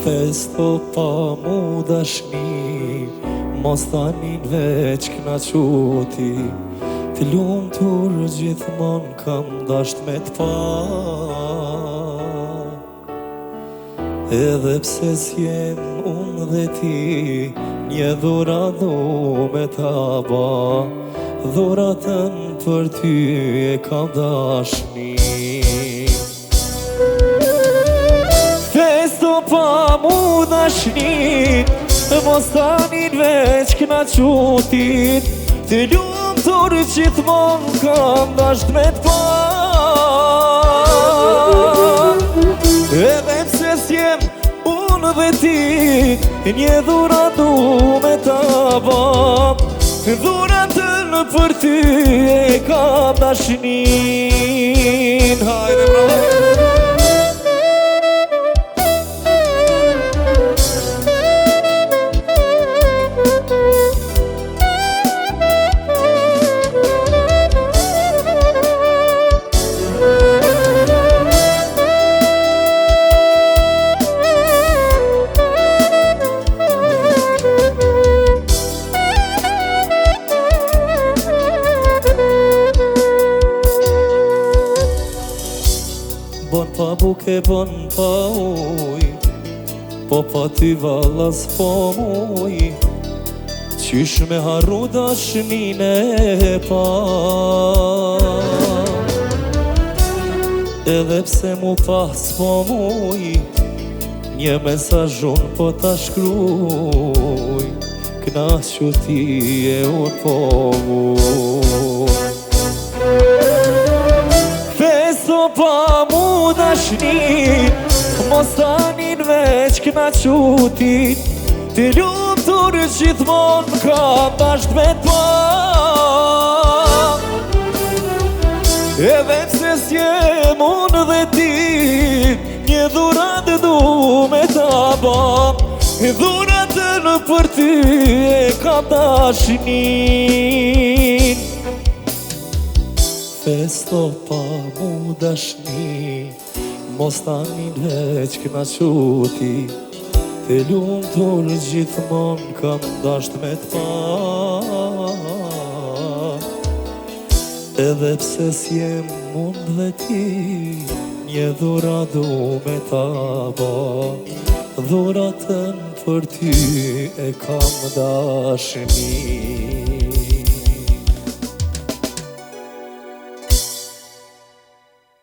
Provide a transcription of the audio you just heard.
Festo pa mu dashni, mos tanin veç knaquti. Të lumtur gjithmon kam dasht me t'pa, edhe pse s'jem unë dhe ti, një dhura du me ta ba. Dhuratën për ty e kam dashni. Festo pa mu dashni, mos tanin veç knaqutin. Të lumtur gjithmon kam dasht me t'pa, edhe pse s'jem unë dhe ti, një dhura du me ta ba. Dhuratën për ty e kam dashnin. Hajde bravo! Bon pa buke, bon pa uj, po pa ty valla s'po muj. Qysh me harru dashnin e pa, edhe pse mu pa s'po muj, një mesazhun po ta shkruj. Knaqu ti e unë po muj. Festo pa mu dashni, mos tanin veç knaqutin. Të lumtur gjithmon kam dasht me t'pa, edhe pse s'jem unë dhe ti, një dhurat du me ta ba. Dhuratën për ty e kam dashnin. Festo pa mu dashni, mos tanin veç knaquti. Të lumtur gjithmon kam dasht me t'pa, edhe pse s'jem unë dhe ti, një dhura du me ta ba. Dhuratën për ty e kam dashni.